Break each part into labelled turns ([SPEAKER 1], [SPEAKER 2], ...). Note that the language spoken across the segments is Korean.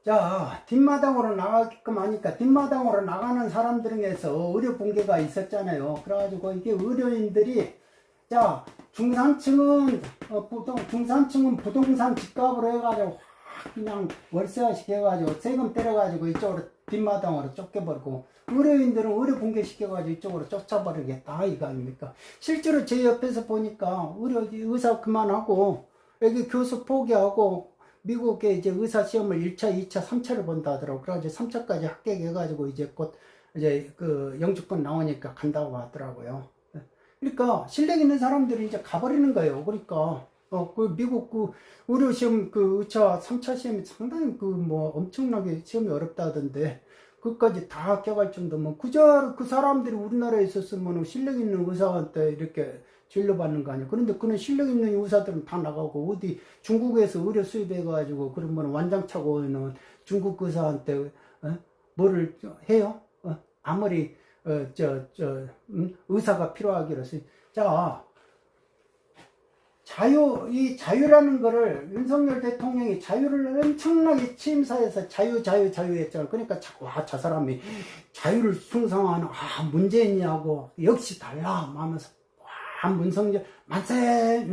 [SPEAKER 1] 자, 뒷마당으로 나가게끔 하니까 뒷마당으로 나가는 사람들 중에서 의료 붕괴가 있었잖아요. 그래가지고 이게 의료인들이, 자, 중산층은 중산층은 부동산 집값으로 해가지고 확 그냥 월세화식 해가지고 세금 때려가지고 이쪽으로 뒷마당으로 쫓겨버리고, 의료인들은 의료 붕괴 시켜가지고 이쪽으로 쫓아버리겠다 이거 아닙니까? 실제로 제 옆에서 보니까 의사 그만하고 여기 교수 포기하고 미국에 이제 의사 시험을 1차, 2차, 3차를 본다 하더라고. 그래가지고 3차까지 합격해가지고 이제 곧 이제 그 영주권 나오니까 간다고 하더라고요. 그러니까 실력 있는 사람들이 이제 가버리는 거예요. 그러니까 그 미국 그 의료 시험 그 2차, 3차 시험이 상당히 그 뭐 엄청나게 시험이 어렵다 하던데 그것까지 다 합격할 정도면 그저 그 사람들이 우리나라에 있었으면 실력 있는 의사한테 이렇게 진료받는 거 아니야. 그런데 그런 실력 있는 의사들은 다 나가고 어디 중국에서 의료 수입해가지고 그러면 완장차고 있는 중국 의사한테 뭐를 해요? 아무리 의사가 필요하기로서 자 이 자유라는 거를 윤석열 대통령이 자유를 엄청나게 취임사에서 자유 했잖아. 그러니까 저 사람이 자유를 숭상하는 문재인이하고 역시 달라 하면서 윤석열 만세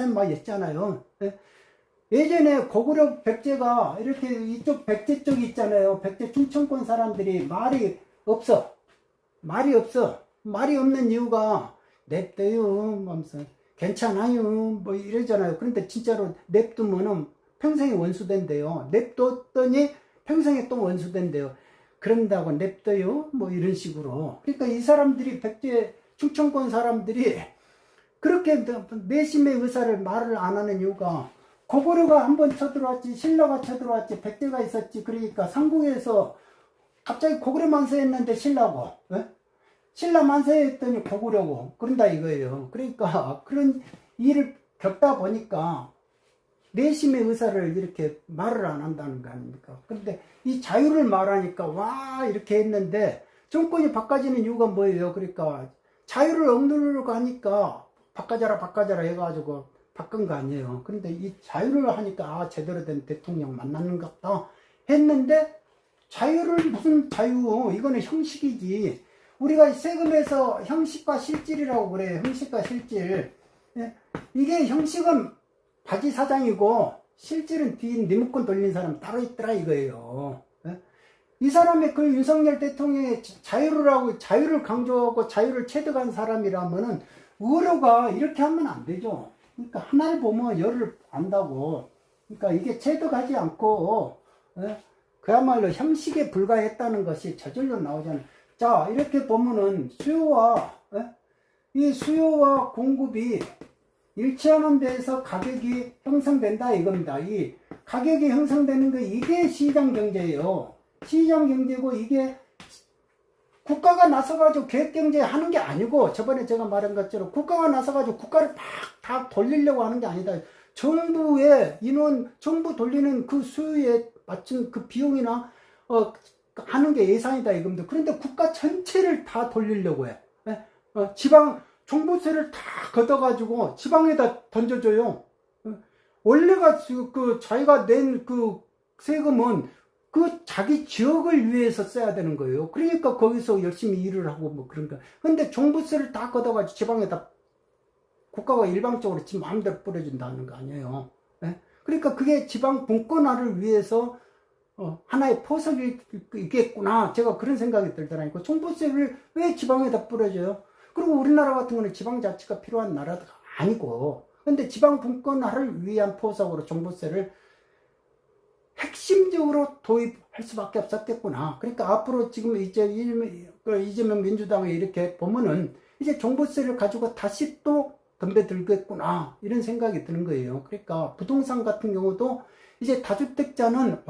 [SPEAKER 1] 막 했잖아요. 예전에 고구려 백제가 이렇게 이쪽 백제 쪽이 있잖아요. 백제 충청권 사람들이 말이 없는 이유가 냅둬요 하면서 괜찮아요 뭐 이러잖아요. 그런데 진짜로 냅두면은 평생에 원수된대요. 냅뒀더니 평생에 또 원수된대요. 그런다고 냅둬요 뭐 이런 식으로. 그러니까 이 사람들이 백제 충청권 사람들이 그렇게 내심의 의사를 말을 안 하는 이유가 고구려가 한번 쳐들어왔지, 신라가 쳐들어왔지, 백제가 있었지. 그러니까 삼국에서 갑자기 고구려 만세했는데 신라고, 신라 만세했더니 고구려고 그런다 이거예요. 그러니까 그런 일을 겪다 보니까 내심의 의사를 이렇게 말을 안 한다는 거 아닙니까? 그런데 이 자유를 말하니까 와 이렇게 했는데 정권이 바꿔지는 이유가 뭐예요? 그러니까 자유를 억누르려고 하니까 바꿔자라 해가지고 바꾼 거 아니에요. 그런데 이 자유를 하니까 제대로 된 대통령 만나는 것 같다 했는데 자유를 무슨 자유? 이거는 형식이지. 우리가 세금에서 형식과 실질이라고 그래요. 형식과 실질. 이게 형식은 바지 사장이고 실질은 뒤 리모컨 돌린 사람 따로 있더라 이거예요. 이 사람이 그 윤석열 대통령의 자유를 강조하고 자유를 체득한 사람이라면은 의료가 이렇게 하면 안 되죠. 그러니까 하나를 보면 열을 안다고. 그러니까 이게 체득하지 않고 그야말로 형식에 불과했다는 것이 저절로 나오잖아요. 자 이렇게 보면은 수요와 공급이 일치하는 데에서 가격이 형성된다 이겁니다. 이 가격이 형성되는 거 이게 시장 경제예요. 시장 경제고 이게 국가가 나서가지고 계획경제 하는 게 아니고 저번에 제가 말한 것처럼 국가가 나서가지고 국가를 다 돌리려고 하는 게 아니다. 정부 돌리는 그 수요에 맞춘 그 비용이나 하는 게 예산이다 이겁니다. 그런데 국가 전체를 다 돌리려고 해. 지방 종부세를 다 걷어가지고 지방에다 던져줘요. 원래가 그 자기가 낸 그 세금은 그 자기 지역을 위해서 써야 되는 거예요. 그러니까 거기서 열심히 일을 하고 뭐 그런 거. 근데 종부세를 다 걷어가지고 지방에다 국가가 일방적으로 지 마음대로 뿌려준다는 거 아니에요. 그러니까 그게 지방 분권화를 위해서 하나의 포석이 있겠구나. 제가 그런 생각이 들더라니까. 종부세를 왜 지방에다 뿌려줘요? 그리고 우리나라 같은 경우는 지방자치가 필요한 나라가 아니고, 근데 지방 분권화를 위한 포석으로 종부세를 핵심적으로 도입할 수밖에 없었겠구나. 그러니까 앞으로 지금 이재명 민주당이 이렇게 보면은 이제 종부세를 가지고 다시 또 덤벼들겠구나 이런 생각이 드는 거예요. 그러니까 부동산 같은 경우도 이제 다주택자는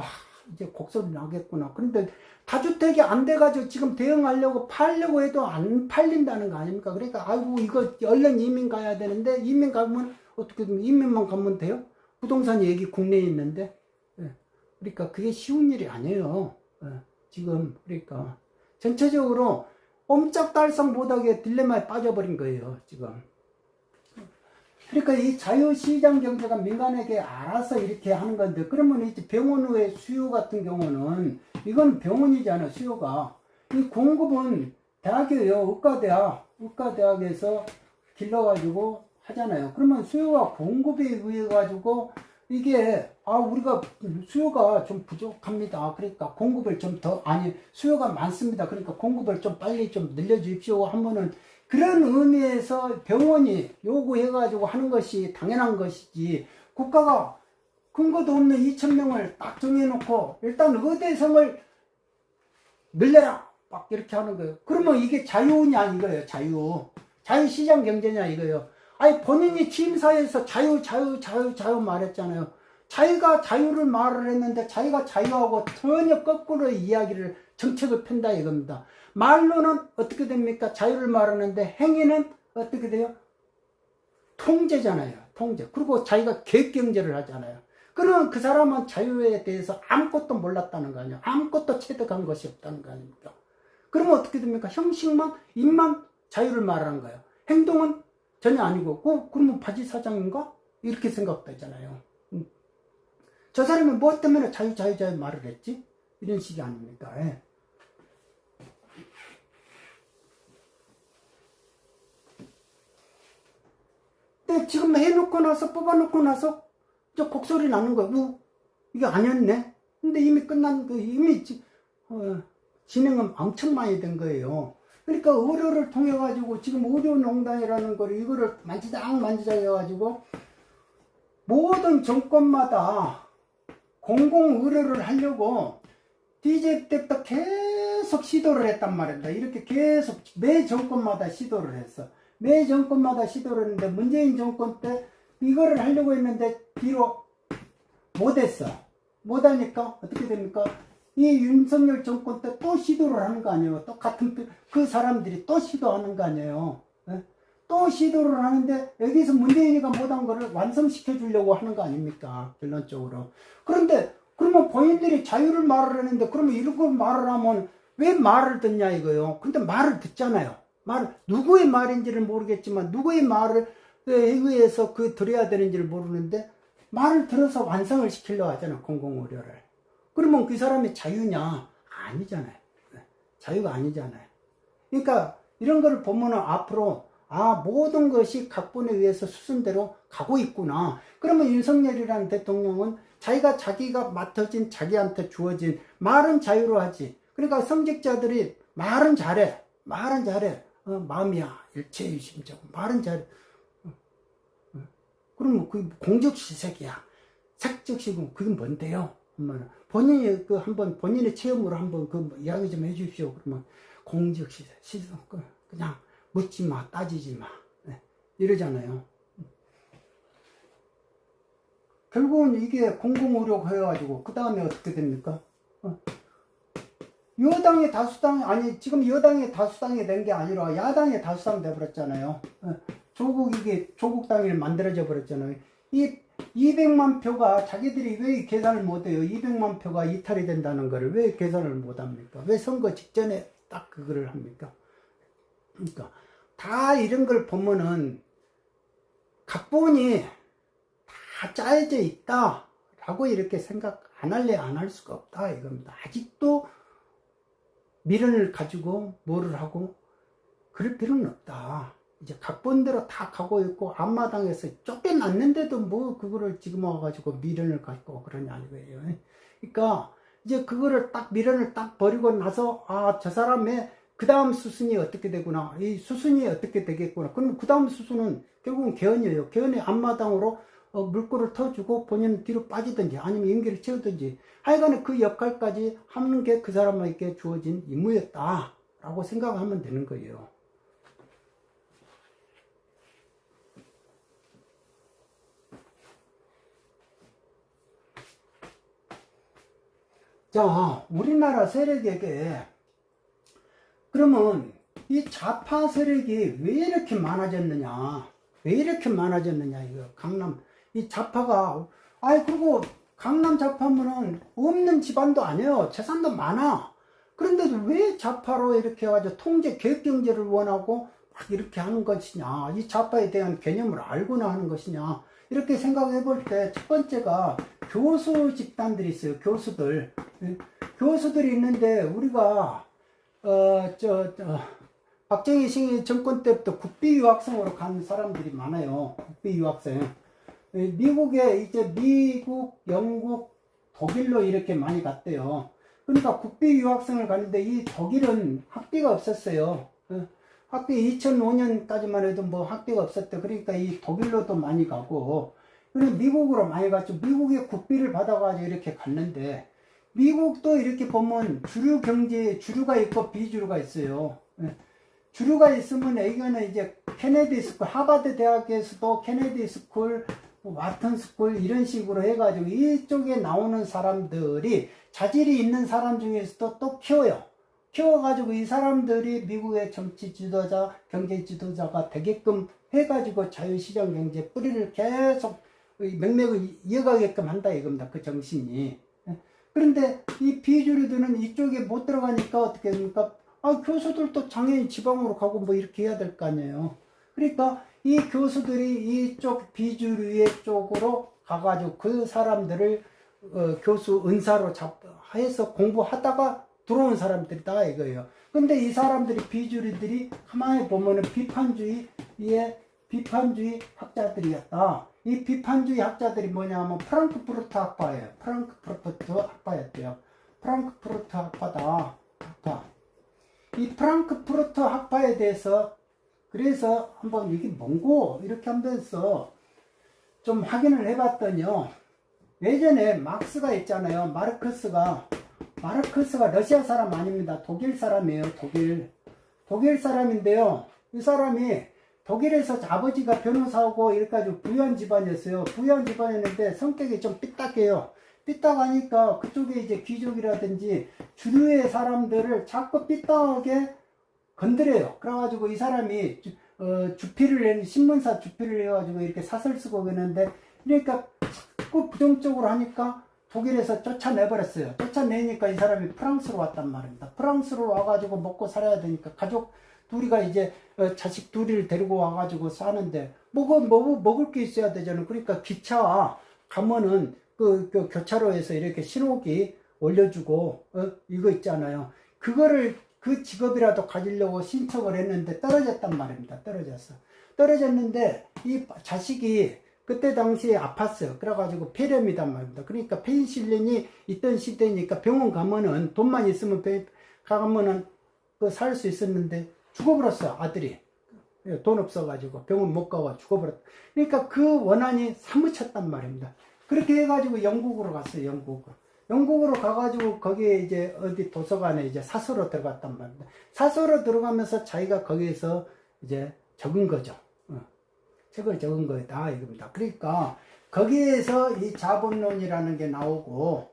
[SPEAKER 1] 이제 곡소리 나겠구나. 그런데 다주택이 안 돼가지고 지금 대응하려고 팔려고 해도 안 팔린다는 거 아닙니까? 그러니까 아이고 이거 얼른 이민 가야 되는데 이민 가면 어떻게 되면 이민만 가면 돼요? 부동산 얘기 국내에 있는데. 그러니까 그게 쉬운 일이 아니에요. 지금 그러니까 전체적으로 옴짝달싹 못하게 딜레마에 빠져버린 거예요. 지금 그러니까 이 자유시장 경제가 민간에게 알아서 이렇게 하는 건데, 그러면 이제 병원의 수요 같은 경우는, 이건 병원이잖아, 수요가. 이 공급은 대학이에요. 의과대학에서 길러가지고 하잖아요. 그러면 수요와 공급에 의해 가지고 이게 우리가 수요가 좀 부족합니다. 그러니까 공급을 좀 더, 아니 수요가 많습니다. 그러니까 공급을 좀 빨리 좀 늘려주십시오 하면은, 그런 의미에서 병원이 요구해 가지고 하는 것이 당연한 것이지, 국가가 근거도 없는 2,000명을 딱 정해놓고 일단 의대생을 늘려라 막 이렇게 하는 거예요. 그러면 이게 자유냐 이거예요. 자유시장 경제냐 이거예요. 아니 본인이 취임사에서 자유 말했잖아요. 자기가 자유를 말을 했는데, 자기가 자유하고 전혀 거꾸로 이야기를, 정책을 편다 이겁니다. 말로는 어떻게 됩니까? 자유를 말하는데 행위는 어떻게 돼요? 통제잖아요. 통제. 그리고 자기가 계획경제를 하잖아요. 그러면 그 사람은 자유에 대해서 아무것도 몰랐다는 거 아니에요. 아무것도 체득한 것이 없다는 거 아닙니까? 그러면 어떻게 됩니까? 형식만, 입만 자유를 말하는 거예요. 행동은 전혀 아니고, 그러면 바지 사장인가? 이렇게 생각되잖아요. 저 사람이 뭐 때문에 자유 말을 했지? 이런 식이 아닙니까? 예. 근데 지금 해놓고 나서, 뽑아놓고 나서, 저 곡소리 나는 거예요. 이게 아니었네? 근데 이미 끝난 거, 이미, 진행은 엄청 많이 된 거예요. 그러니까 의료를 통해 가지고 지금 의료농단이라는 거를, 이거를 만지작 해가지고 모든 정권마다 공공의료를 하려고 DJ 때부터 계속 시도를 했단 말입니다. 이렇게 계속 매 정권마다 시도를 했어. 매 정권마다 시도를 했는데, 문재인 정권 때 이거를 하려고 했는데 뒤로 못했어. 못하니까 어떻게 됩니까? 이 윤석열 정권 때 또 시도를 하는 거 아니에요. 또 같은 그 사람들이 또 시도하는 거 아니에요. 또 시도를 하는데, 여기서 문재인이가 못한 거를 완성시켜 주려고 하는 거 아닙니까? 결론적으로. 그런데 그러면 본인들이 자유를 말을 하는데, 그러면 이런 걸 말을 하면 왜 말을 듣냐 이거요. 근데 말을 듣잖아요. 누구의 말인지를 모르겠지만, 누구의 말을 의해서 들어야 되는지를 모르는데, 말을 들어서 완성을 시키려고 하잖아, 공공의료를. 그러면 그 사람이 자유냐? 아니잖아요. 자유가 아니잖아요. 그러니까 이런 거를 보면은 앞으로 모든 것이 각본에 의해서 수순대로 가고 있구나. 그러면 윤석열이라는 대통령은 자기가 맡아진, 자기한테 주어진 말은 자유로 하지. 그러니까 성직자들이 말은 잘해. 마음이야 일체유심적. 말은 잘해. 그러면 그 공적시색이야. 색적시군 그게 뭔데요? 본인이 한번 본인의 체험으로 한번 이야기 좀 해주십시오. 그러면 공적시색, 그냥 묻지 마, 따지지 마. 이러잖아요. 결국은 이게 공공의료가 해가지고, 그 다음에 어떻게 됩니까? 여당의 다수당이, 아니, 지금 여당의 다수당이 된 게 아니라 야당의 다수당 돼버렸잖아요. 조국 당일 만들어져 버렸잖아요. 이 200만 표가 자기들이 왜 계산을 못해요? 200만 표가 이탈이 된다는 거를 왜 계산을 못합니까? 왜 선거 직전에 딱 그거를 합니까? 그러니까 다 이런 걸 보면은 각본이 다 짜여져 있다 라고 이렇게 생각 안 할 수가 없다 이겁니다. 아직도 미련을 가지고 뭐를 하고 그럴 필요는 없다. 이제 각본대로 다 가고 있고, 앞마당에서 쫓겨났는데도 뭐 그거를 지금 와가지고 미련을 갖고 그러냐 이거예요. 그러니까 이제 그거를 미련을 딱 버리고 나서, 저 사람의 그 다음 수순이 어떻게 되구나, 이 수순이 어떻게 되겠구나. 그럼 그 다음 수순은 결국은 개헌이에요. 개헌의 앞마당으로 물꼬를 터주고 본인은 뒤로 빠지든지 아니면 연기를 채우든지, 하여간에 그 역할까지 하는 게 그 사람에게 주어진 임무였다 라고 생각하면 되는 거예요. 자, 우리나라 세력에게 그러면 이 좌파 세력이 왜 이렇게 많아졌느냐, 이거 강남 이 좌파가, 그리고 강남 좌파면은 없는 집안도 아니에요. 재산도 많아. 그런데도 왜 좌파로 이렇게 해가지고 통제 계획 경제를 원하고 이렇게 하는 것이냐, 이 좌파에 대한 개념을 알고나 하는 것이냐, 이렇게 생각해 볼 때 첫 번째가 교수 집단들이 있어요. 교수들. 교수들이 있는데 우리가 박정희 정권 때부터 국비 유학생으로 간 사람들이 많아요. 국비 유학생. 미국에 이제 미국, 영국, 독일로 이렇게 많이 갔대요. 그러니까 국비 유학생을 가는데 이 독일은 학비가 없었어요. 학비 2005년까지만 해도 뭐 학비가 없었대. 그러니까 이 독일로도 많이 가고, 그리고 미국으로 많이 갔죠. 미국의 국비를 받아가지고 이렇게 갔는데, 미국도 이렇게 보면 주류 경제에 주류가 있고 비주류가 있어요. 주류가 있으면 이거는 이제 케네디 스쿨, 하버드 대학에서도 케네디 스쿨, 와튼 스쿨 이런 식으로 해가지고 이쪽에 나오는 사람들이 자질이 있는 사람 중에서도 또 키워가지고 이 사람들이 미국의 정치 지도자, 경제 지도자가 되게끔 해가지고 자유시장 경제 뿌리를 계속 맥락을 이어가게끔 한다 이겁니다. 그 정신이. 그런데 이 비주류들은 이쪽에 못 들어가니까 어떻게 됩니까? 교수들도 당연히 지방으로 가고 뭐 이렇게 해야 될 거 아니에요. 그러니까 이 교수들이 이쪽 비주류의 쪽으로 가가지고 그 사람들을 교수 은사로 해서 공부하다가 들어온 사람들이다 이거예요. 근데 이 사람들이 비주류들이 가만히 보면은 비판주의 학자들이었다. 이 비판주의 학자들이 뭐냐 하면 프랑크푸르트 학파예요. 프랑크푸르트 학파였대요. 프랑크푸르트 학파. 이 프랑크푸르트 학파에 대해서 그래서 한번 이게 뭔고 이렇게 하면서 좀 확인을 해봤더니요. 예전에 막스가 있잖아요. 마르크스가 러시아 사람 아닙니다. 독일 사람이에요. 독일 사람인데요. 이 사람이 독일에서 아버지가 변호사하고 이렇게까지 부유한 집안이었어요. 부유한 집안이었는데 성격이 좀 삐딱해요. 삐딱하니까 그쪽에 이제 귀족이라든지 주류의 사람들을 자꾸 삐딱하게 건드려요. 그래가지고 이 사람이 신문사 주필을 해가지고 이렇게 사설 쓰고 그러는데, 그러니까 자꾸 부정적으로 하니까 독일에서 쫓아내버렸어요. 쫓아내니까 이 사람이 프랑스로 왔단 말입니다. 프랑스로 와가지고 먹고 살아야 되니까 가족 둘이가 이제 자식 둘이를 데리고 와가지고 사는데 먹을 게 있어야 되잖아요. 그러니까 기차 가면은 그 교차로에서 이렇게 신호기 올려주고 이거 있잖아요. 그거를 그 직업이라도 가지려고 신청을 했는데 떨어졌단 말입니다. 떨어졌는데 이 자식이 그때 당시에 아팠어요. 그래가지고 폐렴이단 말입니다. 그러니까 페니실린이 있던 시대니까 병원 가면은 돈만 있으면 가면은 살 수 있었는데 죽어버렸어요. 아들이 돈 없어가지고 병원 못 가고 죽어버렸다. 그러니까 그 원한이 사무쳤단 말입니다. 그렇게 해가지고 영국으로 갔어요. 영국으로 가가지고 거기에 이제 어디 도서관에 이제 사서로 들어갔단 말입니다. 사서로 들어가면서 자기가 거기에서 이제 적은 거죠. 책을 적은 거다 이겁니다. 그러니까 거기에서 이 자본론이라는 게 나오고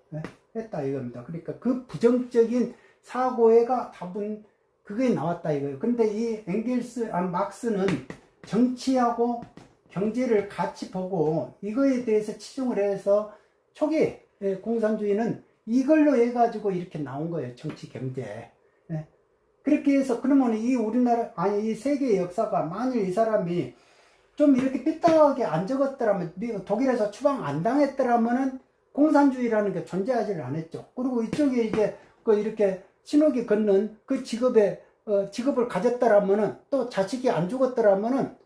[SPEAKER 1] 했다 이겁니다. 그러니까 그 부정적인 사고가 답은 그게 나왔다 이거예요. 근데 이 막스는 정치하고 경제를 같이 보고 이거에 대해서 치중을 해서 초기 공산주의는 이걸로 해가지고 이렇게 나온 거예요. 정치 경제. 그렇게 해서 그러면 이 세계의 역사가 만일 이 사람이 좀 이렇게 삐딱하게 안 적었더라면, 독일에서 추방 안 당했더라면은 공산주의라는 게 존재하지를 않았죠. 그리고 이쪽에 이제 이렇게 신호기 걷는 그 직업을 가졌더라면은, 또 자식이 안 죽었더라면은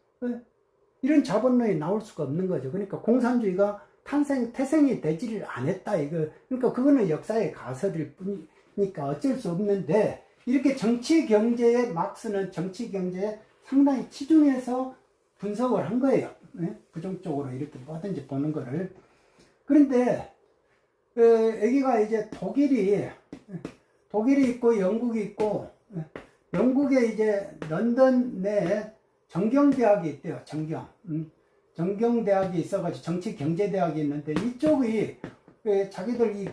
[SPEAKER 1] 이런 자본론이 나올 수가 없는 거죠. 그러니까 공산주의가 태생이 되지를 않았다 이거. 그러니까 그거는 역사의 가설일 뿐이니까 어쩔 수 없는데, 이렇게 정치 경제에 막스는 정치 경제에 상당히 치중해서 분석을 한 거예요. 부정적으로 이렇게 뭐든지 보는 거를. 그런데 여기가 이제 독일이 있고 영국이 있고, 영국에 이제 런던 내 정경대학이 있대요. 정경대학이 있어가지고 정치경제대학이 있는데, 이쪽이 자기들 이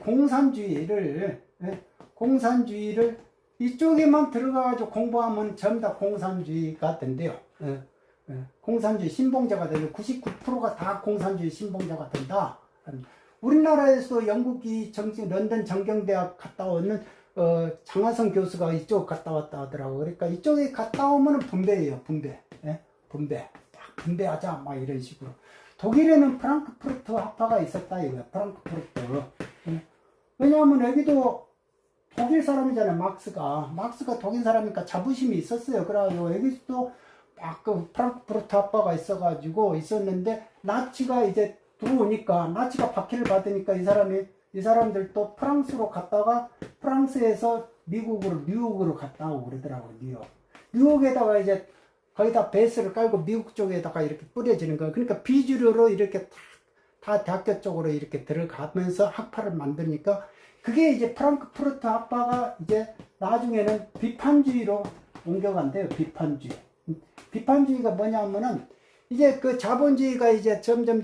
[SPEAKER 1] 공산주의를 이쪽에만 들어가가지고 공부하면 전부 다 공산주의가 된대요. 공산주의 신봉자가 되는 99%가 다 공산주의 신봉자가 된다. 우리나라에서 영국이 런던 정경대학 갔다 오는 장하성 교수가 이쪽 갔다 왔다 하더라고. 그러니까 이쪽에 갔다 오면은 분배예요, 분배. 예? 분배. 딱 분배하자, 막 이런 식으로. 독일에는 프랑크푸르트 학파가 있었다, 이거야. 프랑크푸르트. 예? 왜냐하면 여기도 독일 사람이잖아요, 막스가 독일 사람이니까 자부심이 있었어요. 그래가지고 여기도 막 그 프랑크푸르트 학파가 있었는데, 나치가 이제 들어오니까, 나치가 박해를 받으니까 이 사람들도 프랑스로 갔다가 프랑스에서 뉴욕으로 갔다 오고 그러더라고요. 뉴욕에다가 이제 거기다 베이스를 깔고 미국 쪽에다가 이렇게 뿌려지는 거예요. 그러니까 비주류로 이렇게 다 대학교 쪽으로 이렇게 들어가면서 학파를 만드니까 그게 이제 프랑크푸르트 학파가 이제 나중에는 비판주의로 옮겨간대요. 비판주의가 뭐냐면은 이제 그 자본주의가 이제 점점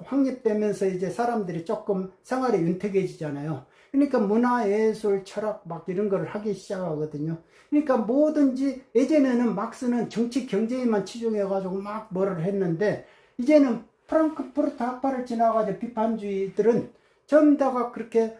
[SPEAKER 1] 확립되면서 이제 사람들이 조금 생활이 윤택해지잖아요. 그러니까 문화, 예술, 철학 막 이런 걸 하기 시작하거든요. 그러니까 뭐든지 예전에는 막스는 정치, 경제에만 치중해가지고 막 뭐를 했는데 이제는 프랑크푸르트 학파를 지나가지고 비판주의들은 전부 다가 그렇게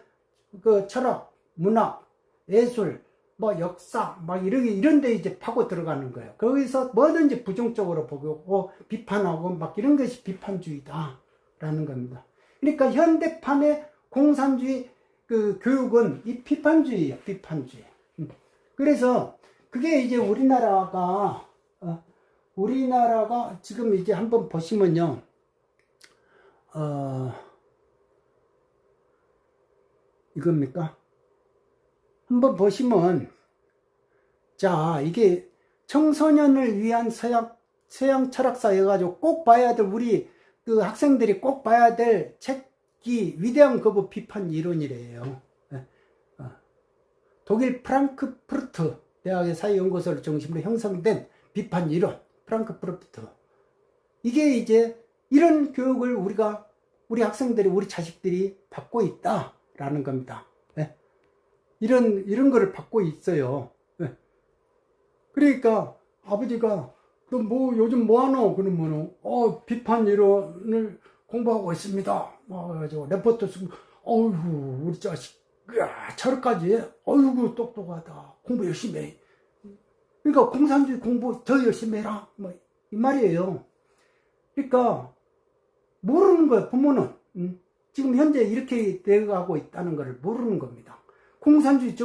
[SPEAKER 1] 그 철학, 문화, 예술, 뭐 역사 막 이런데 이제 파고 들어가는 거예요. 거기서 뭐든지 부정적으로 보고 비판하고 막 이런 것이 비판주의다라는 겁니다. 그러니까 현대판의 공산주의 그 교육은 이 비판주의예요, 비판주의. 그래서 그게 이제 우리나라가 지금 이제 한번 보시면요, 이겁니까? 한번 보시면, 자, 이게 청소년을 위한 서양 철학사 해가지고 꼭 봐야 될, 우리 그 학생들이 꼭 봐야 될 책이 위대한 거부 비판 이론이래요. 독일 프랑크푸르트 대학의 사회연구소를 중심으로 형성된 비판 이론, 프랑크푸르트. 이게 이제 이런 교육을 우리 학생들이, 우리 자식들이 받고 있다라는 겁니다. 이런 거를 받고 있어요. 그러니까 아버지가 너 뭐 요즘 뭐 하노? 그러면은 비판 이론을 공부하고 있습니다. 그래가지고 레포트 쓰고 어휴 우리 자식 저렇까지 해? 어휴 똑똑하다. 공부 열심히 해. 그러니까 공산주의 공부 더 열심히 해라. 뭐 이 말이에요. 그러니까 모르는 거예요. 부모는 지금 현재 이렇게 되어가고 있다는 것을 모르는 겁니다. 공산주의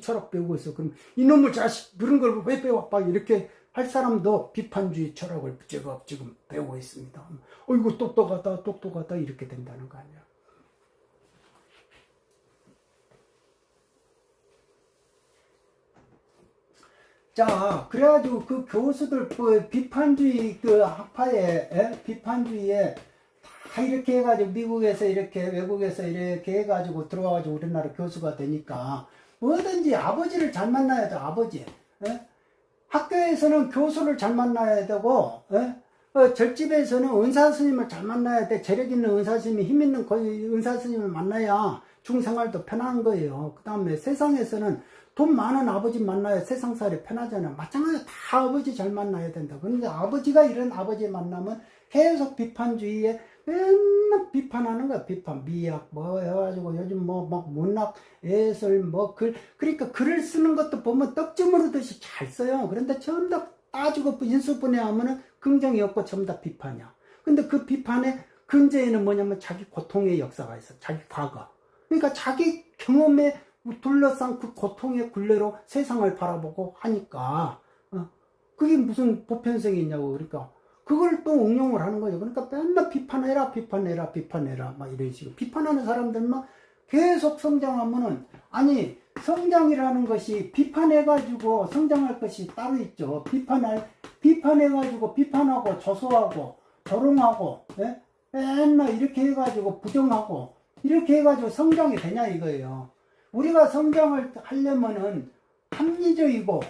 [SPEAKER 1] 철학 배우고 있어. 그럼 이놈의 자식 그런 걸 왜 배워? 막 이렇게 할 사람도 비판주의 철학을 제가 지금 배우고 있습니다. 이거 똑똑하다 이렇게 된다는 거 아니야. 자, 그래가지고 그 교수들 비판주의 그 학파에 비판주의에 다 이렇게 해가지고 미국에서 이렇게 외국에서 이렇게 해가지고 들어와가지고 우리나라 교수가 되니까 뭐든지 아버지를 잘 만나야죠. 아버지. 학교에서는 교수를 잘 만나야 되고 절집에서는 은사 스님을 잘 만나야 돼. 재력 있는 은사 스님이 힘 있는 은사 스님을 만나야 중생활도 편한 거예요. 그 다음에 세상에서는 돈 많은 아버지 만나야 세상살이 편하잖아요. 마찬가지로 다 아버지 잘 만나야 된다. 그런데 아버지가 이런 아버지 만나면 계속 비판주의에 맨날 비판하는 거야. 비판, 미학, 뭐 해가지고 요즘 막 문학, 예술, 그러니까 글을 쓰는 것도 보면 떡주무르듯이 잘 써요. 그런데 전부 다 따지고 인수분해하면은 긍정이 없고 전부 다 비판이야. 근데 그 비판의 근저에는 뭐냐면 자기 고통의 역사가 있어. 자기 과거. 그러니까 자기 경험에 둘러싼 그 고통의 굴레로 세상을 바라보고 하니까 그게 무슨 보편성이 있냐고. 그러니까 그걸 또 응용을 하는 거죠. 그러니까 맨날 비판해라 막 이런 식으로 비판하는 사람들만 계속 성장하면은, 아니 성장이라는 것이 비판해가지고 성장할 것이 따로 있죠. 비판해가지고 비판하고 조소하고 조롱하고 맨날 이렇게 해가지고 부정하고 이렇게 해가지고 성장이 되냐 이거예요. 우리가 성장을 하려면은 합리적이고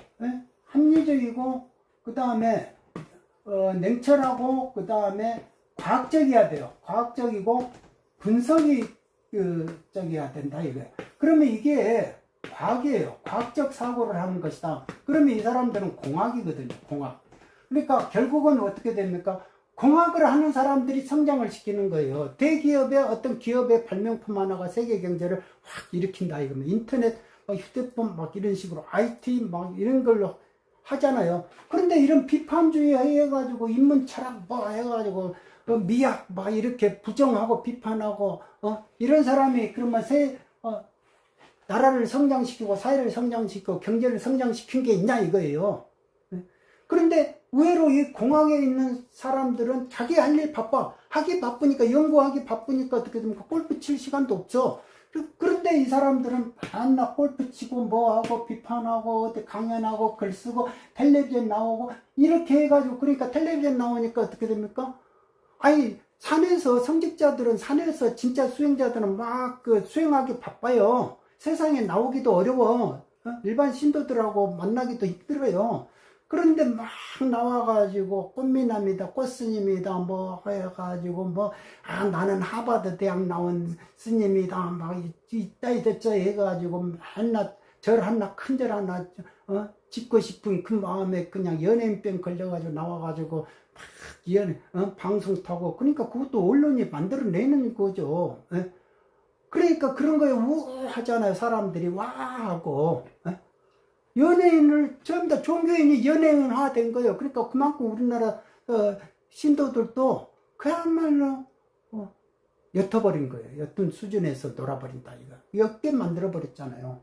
[SPEAKER 1] 그 다음에 냉철하고 그 다음에 과학적이어야 돼요. 과학적이고 분석이 적이어야 된다 이거예요. 그러면 이게 과학이에요. 과학적 사고를 하는 것이다. 그러면 이 사람들은 공학이거든요. 공학. 그러니까 결국은 어떻게 됩니까? 공학을 하는 사람들이 성장을 시키는 거예요. 대기업의 어떤 기업의 발명품 하나가 세계 경제를 확 일으킨다 이거면 인터넷 휴대폰 막 이런 식으로 IT 막 이런 걸로 하잖아요. 그런데 이런 비판주의 해가지고 인문 철학 뭐 해가지고 미학 막 이렇게 부정하고 비판하고 이런 사람이 그러면 나라를 성장시키고 사회를 성장시키고 경제를 성장시킨 게 있냐 이거예요. 그런데 의외로 이 공학에 있는 사람들은 자기 할 일 하기 바쁘니까 연구하기 바쁘니까 어떻게 됩니까? 골프 칠 시간도 없죠. 그런데 이 사람들은 맨날 골프 치고 뭐하고 비판하고 어디 강연하고 글 쓰고 텔레비전 나오고 이렇게 해가지고 그러니까 텔레비전 나오니까 어떻게 됩니까? 아니 산에서 성직자들은 산에서 진짜 수행자들은 막 그 수행하기 바빠요. 세상에 나오기도 어려워. 일반 신도들하고 만나기도 힘들어요. 그런데 막 나와가지고 꽃미남이다, 꽃스님이다, 뭐 해가지고 나는 하버드 대학 나온 스님이다, 막 이따 이따 해가지고 맨날 절 하나 큰 절 하나 짓고 싶은 그 마음에 그냥 연예인병 걸려가지고 나와가지고 막 방송 타고 그러니까 그것도 언론이 만들어내는 거죠. 그러니까 그런 거에 우하잖아요. 사람들이 와 하고. 연예인을 전부 다 종교인이 연예인화 된 거예요. 그러니까 그만큼 우리나라 신도들도 그야말로 옅어버린 거예요. 옅은 수준에서 놀아버린다 이거. 옅게 만들어버렸잖아요.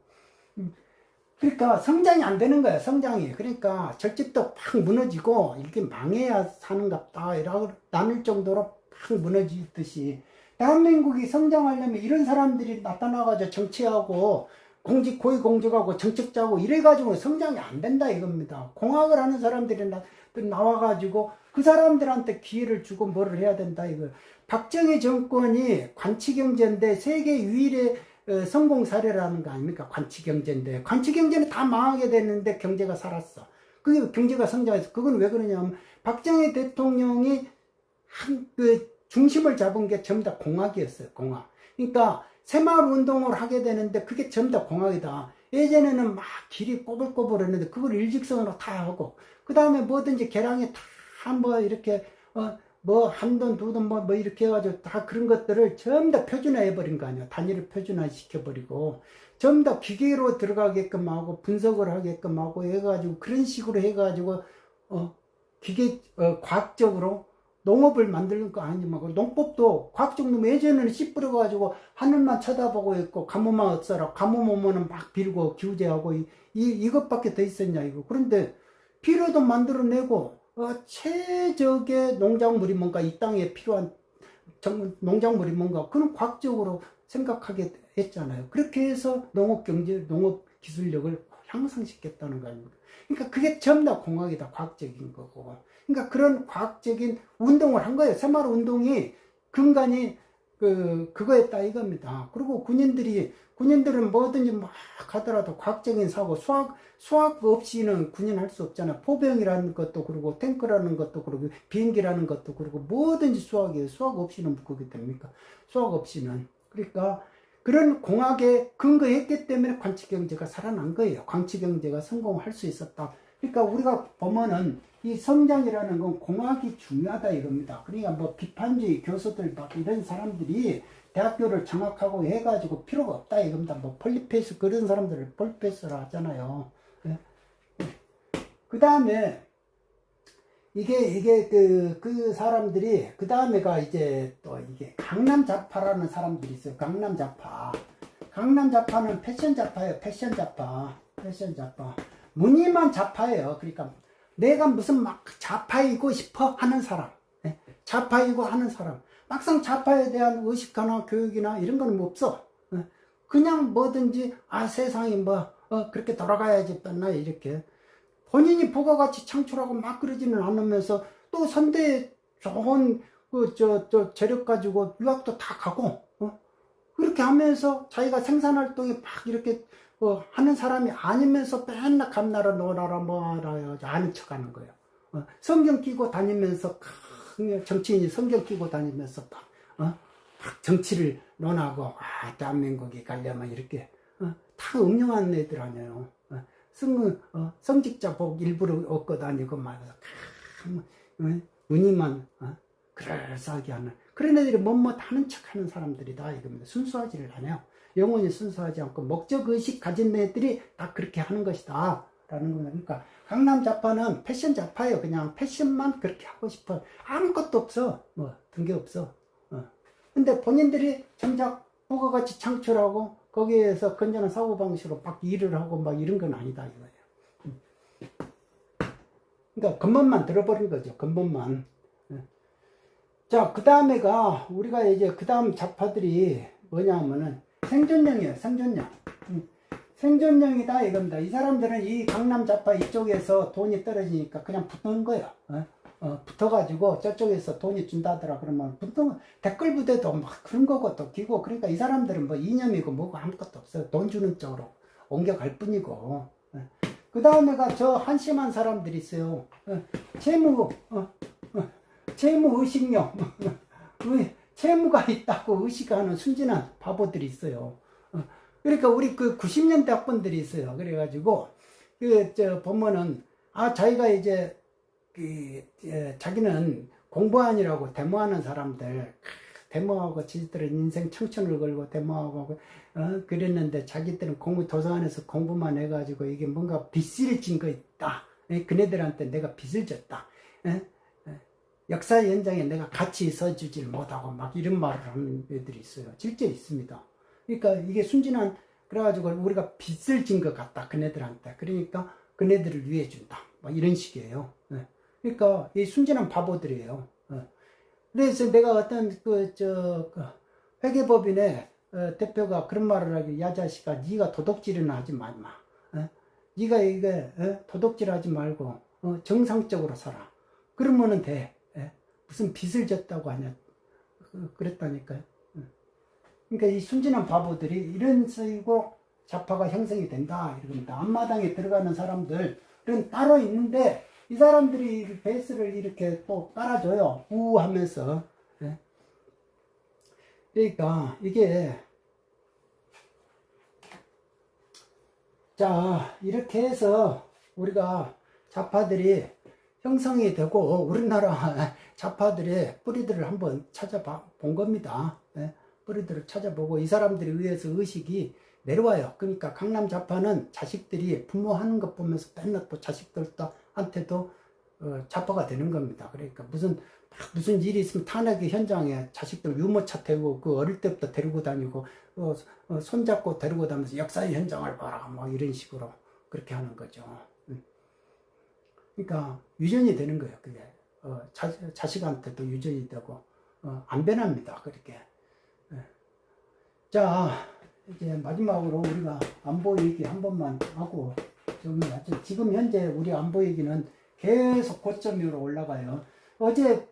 [SPEAKER 1] 그러니까 성장이 안 되는 거예요. 성장이. 그러니까 절집도 팍 무너지고 이렇게 망해야 사는갑다 이라고 나눌 정도로 팍 무너지듯이 대한민국이 성장하려면 이런 사람들이 나타나가지고 정치하고 고위공직하고 정책자고 이래가지고 성장이 안 된다 이겁니다. 공학을 하는 사람들이 나와가지고 그 사람들한테 기회를 주고 뭐를 해야 된다 이거. 박정희 정권이 관치경제인데 세계 유일의 성공 사례라는 거 아닙니까? 관치경제인데 관치경제는 다 망하게 됐는데 경제가 살았어. 그게 경제가 성장해서 그건 왜 그러냐면 박정희 대통령이 중심을 잡은 게 전부 다 공학이었어요. 공학. 그러니까 새마을 운동을 하게 되는데 그게 전부 다 공학이다. 예전에는 막 길이 꼬불꼬불 했는데 그걸 일직선으로 다 하고 그 다음에 뭐든지 계량에 다 뭐 이렇게 한 돈, 두 돈 뭐 이렇게 해가지고 다 그런 것들을 전부 다 표준화해 버린 거 아니야. 단위를 표준화 시켜버리고 전부 다 기계로 들어가게끔 하고 분석을 하게끔 하고 해가지고 그런 식으로 해가지고 과학적으로 농업을 만드는 거 아니면 농법도 과학적 농업 예전에는 씨 뿌려가지고 하늘만 쳐다보고 있고 가뭄만 없어라 가뭄 오면은 막 빌고 기우제하고 이것밖에 더 있었냐 이거. 그런데 비료도 만들어내고 최적의 농작물이 뭔가 이 땅에 필요한 농작물이 뭔가 그런 과학적으로 생각하게 했잖아요. 그렇게 해서 농업 기술력을 향상시켰다는 거 아닙니까? 그러니까 그게 전부 다 공학이다. 과학적인 거고. 그러니까 그런 과학적인 운동을 한 거예요. 새마을 운동이 근간이 그거였다 이겁니다. 그리고 군인들은 뭐든지 막 하더라도 과학적인 사고, 수학 없이는 군인할 수 없잖아요. 포병이라는 것도 그러고 탱크라는 것도 그러고 비행기라는 것도 그러고 뭐든지 수학이에요. 수학 없이는 그게 됩니까? 수학 없이는. 그러니까 그런 공학에 근거했기 때문에 관치경제가 살아난 거예요. 관치경제가 성공할 수 있었다. 그러니까 우리가 보면은 이 성장이라는 건 공학이 중요하다 이겁니다. 그러니까 뭐 비판주의 교수들 막 이런 사람들이 대학교를 장악하고 해가지고 필요가 없다 이겁니다. 뭐 폴리페이스 그런 사람들을 폴리페이스라 하잖아요. 그 다음에 이게 그 사람들이 그 다음에가 이제 또 이게 강남자파라는 사람들이 있어요. 강남자파는 패션자파예요. 패션자파. 무늬만 자파예요. 그러니까 내가 무슨 막 자파이고 싶어 하는 사람. 자파이고 하는 사람. 막상 자파에 대한 의식하나 교육이나 이런 거는 없어. 그냥 뭐든지 세상이 그렇게 돌아가야지 나 이렇게. 본인이 부가가치 창출하고 막 그러지는 않으면서 또 선대에 좋은 재력 가지고 유학도 다 가고 그렇게 하면서 자기가 생산활동에 막 이렇게 하는 사람이 아니면서 맨날 감나라 놀아라 뭐하라 아는 척 하는 거예요. 성경 끼고 다니면서 정치인이 성경 끼고 다니면서 막 정치를 논하고 대한민국이 가려면 이렇게 다 음흉한 애들 아니에요. 성직자 복 일부러 얻고 다니고 말해서 무늬만 그럴싸하게 하는 그런 애들이 뭐뭐 하는 척 하는 사람들이다 이겁니다. 순수하지를 않아요. 영혼이 순수하지 않고 목적의식 가진 애들이 다 그렇게 하는 것이다 라는 겁니다. 그러니까 강남 좌파는 패션 좌파예요. 그냥 패션만 그렇게 하고 싶어. 아무것도 없어. 뭐 든 게 없어. 근데 본인들이 정작 부가가치 창출하고 거기에서 건전한 사고방식으로 막 일을 하고 막 이런 건 아니다 이거예요. 그러니까 겉멋만 들어버린 거죠. 겉멋만. 자, 그 다음에가 우리가 이제 그 다음 좌파들이 뭐냐면은 생존형이에요. 생존형. 생존형이다 이겁니다. 이 사람들은 이 강남 좌파 이쪽에서 돈이 떨어지니까 그냥 붙는 거예요. 붙어가지고 저쪽에서 돈이 준다더라 그러면 붙는 댓글 부대도 막 그런 거고 또 기고 그러니까 이 사람들은 뭐 이념이고 뭐고 아무것도 없어요. 돈 주는 쪽으로 옮겨갈 뿐이고. 그 다음에가 저 한심한 사람들이 있어요. 채무 의식력. 채무가 있다고 의식하는 순진한 바보들이 있어요. 그러니까 우리 그 90년대 학번들이 있어요. 그래가지고 보면은 자기가 이제 자기는 공부하느라고 데모하는 사람들 데모하고 지들은 인생 청춘을 걸고 데모하고 그랬는데 자기들은 도서관에서 공부만 해가지고 이게 뭔가 빚을 진 거 있다. 그네들한테 내가 빚을 졌다. 역사 현장에 내가 같이 서주질 못하고 막 이런 말을 하는 애들이 있어요. 실제 있습니다. 그러니까 이게 순진한 그래가지고 우리가 빚을 진 것 같다 그네들한테. 그러니까 그네들을 위해 준다. 막 이런 식이에요. 그러니까 이 순진한 바보들이에요. 그래서 내가 어떤 회계법인의 대표가 그런 말을 하기, 야 자식아, 네가 도둑질은 하지 말마. 네가 이게 도둑질하지 말고 정상적으로 살아. 그러면은 돼. 무슨 빚을 졌다고 하냐. 그랬다니까요. 그러니까 이 순진한 바보들이 이런 식으로 좌파가 형성이 된다 이럽니다. 앞마당에 들어가는 사람들은 따로 있는데 이 사람들이 베이스를 이렇게 또 깔아줘요. 우 하면서. 그러니까 이게 자 이렇게 해서 우리가 좌파들이 형성이 되고 우리나라 좌파들의 뿌리들을 한번 찾아본 겁니다. 뿌리들을 찾아보고 이 사람들에 의해서 의식이 내려와요. 그러니까 강남 좌파는 자식들이 부모 하는 것 보면서 맨날 또 자식들한테도 좌파가 되는 겁니다. 그러니까 무슨 일이 있으면 탄핵의 현장에 자식들 유모차 태우고 그 어릴 때부터 데리고 다니고 손잡고 데리고 다니면서 역사의 현장을 봐라 뭐 이런 식으로 그렇게 하는 거죠. 그러니까 유전이 되는 거예요. 그게 자식한테도 유전이 되고 안 변합니다. 그렇게. 자 이제 마지막으로 우리가 안보 얘기 한 번만 하고 지금 현재 우리 안보 얘기는 계속 고점으로 올라가요. 어제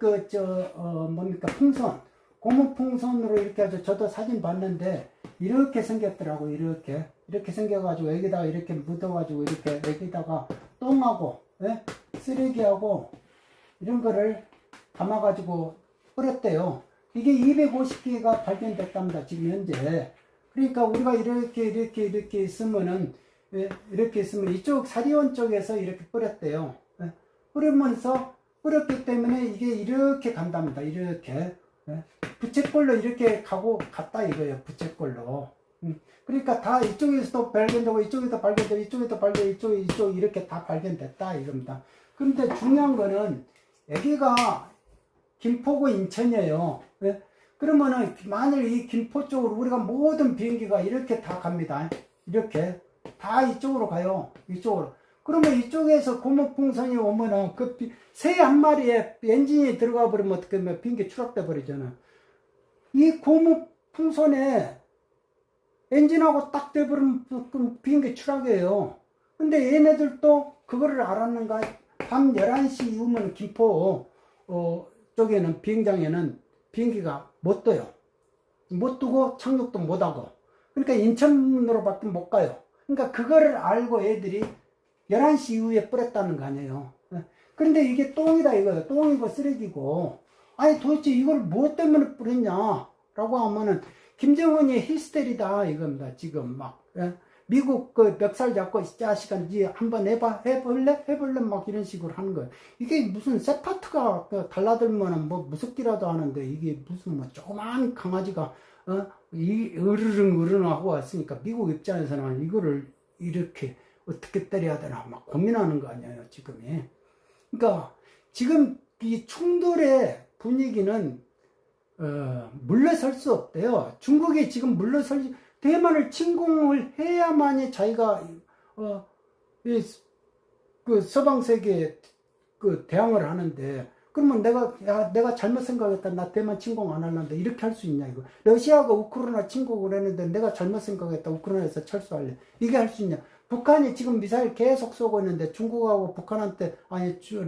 [SPEAKER 1] 뭡니까 풍선 고무풍선으로 이렇게 해서 저도 사진 봤는데 이렇게 생겼더라고. 이렇게 생겨가지고 여기다가 이렇게 묻어가지고 이렇게 여기다가 똥하고 쓰레기하고 이런 거를 담아가지고 뿌렸대요. 이게 250개가 발견됐답니다. 지금 현재. 그러니까 우리가 이렇게 있으면은 이렇게 있으면 이쪽 사리원 쪽에서 이렇게 뿌렸대요. 뿌리면서 뿌렸기 때문에 이게 이렇게 간답니다. 이렇게 부채꼴로 이렇게 갔다 이거예요. 부채꼴로. 그러니까 다 이쪽에서도 발견되고 이쪽에도 발견되고 이쪽에도 발견되고 이쪽 이렇게 다 발견됐다 이겁니다. 그런데 중요한 거는 여기가 김포구 인천이에요. 그러면은 만일 이 김포 쪽으로 우리가 모든 비행기가 이렇게 다 갑니다. 이렇게 다 이쪽으로 가요. 이쪽으로. 그러면 이쪽에서 고무풍선이 오면은 그 새 한 마리에 엔진이 들어가 버리면 어떻게 하면 비행기 추락돼 버리잖아. 이 고무풍선에 엔진하고 딱 돼버리면 비행기 추락이에요. 근데 얘네들도 그거를 알았는가? 밤 11시 이후면 김포 쪽에는 비행장에는 비행기가 못 떠요. 못 뜨고 착륙도 못 하고. 그러니까 인천으로밖에 못 가요. 그러니까 그거를 알고 애들이 11시 이후에 뿌렸다는 거 아니에요. 그런데 이게 똥이다 이거예요. 똥이고 쓰레기고. 아니 도대체 이걸 뭐 때문에 뿌렸냐? 라고 하면은 김정은이 히스테리다 이겁니다. 지금 막. 미국 그 멱살 잡고 이 자식아 니 한번 해볼래 막 이런 식으로 하는 거예요. 이게 무슨 세파트가 달라들면은 뭐 무섭기라도 하는데 이게 무슨 뭐 조그만 강아지가 이 으르릉 하고 왔으니까 미국 입장에서는 이거를 이렇게 어떻게 때려야 되나 막 고민하는 거 아니에요, 지금이. 그러니까 지금 이 충돌의 분위기는 물러설 수 없대요. 중국이 지금 대만을 침공을 해야만이 자기가 그 서방 세계에 그 대항을 하는데, 그러면 내가 잘못 생각했다, 나 대만 침공 안 할란다, 이렇게 할 수 있냐 이거. 러시아가 우크라이나 침공을 했는데 내가 잘못 생각했다, 우크라이나에서 철수할래, 이게 할 수 있냐. 북한이 지금 미사일 계속 쏘고 있는데 중국하고 북한한테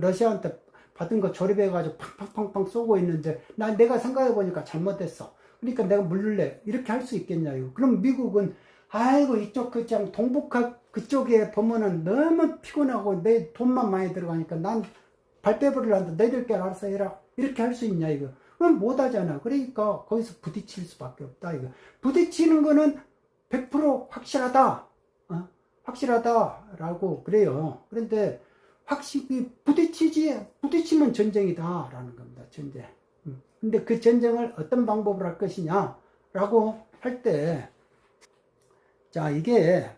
[SPEAKER 1] 러시아한테 받은 거 조립해가지고 팡팡팡팡 쏘고 있는데 내가 생각해보니까 잘못했어, 그러니까 내가 물를래, 이렇게 할 수 있겠냐 이거. 그럼 미국은 아이고 이쪽 그냥 동북아 그쪽에 보면은 너무 피곤하고 내 돈만 많이 들어가니까 난 발 빼버리려는데 너희들께 알아서 해라, 이렇게 할 수 있냐 이거. 그럼 못하잖아. 그러니까 거기서 부딪힐 수밖에 없다 이거. 부딪히는 거는 100% 확실하다, 확실하다라고 그래요. 그런데 확실히 부딪히면 전쟁이다 라는 겁니다. 전쟁. 근데 그 전쟁을 어떤 방법으로 할 것이냐 라고 할 때, 자, 이게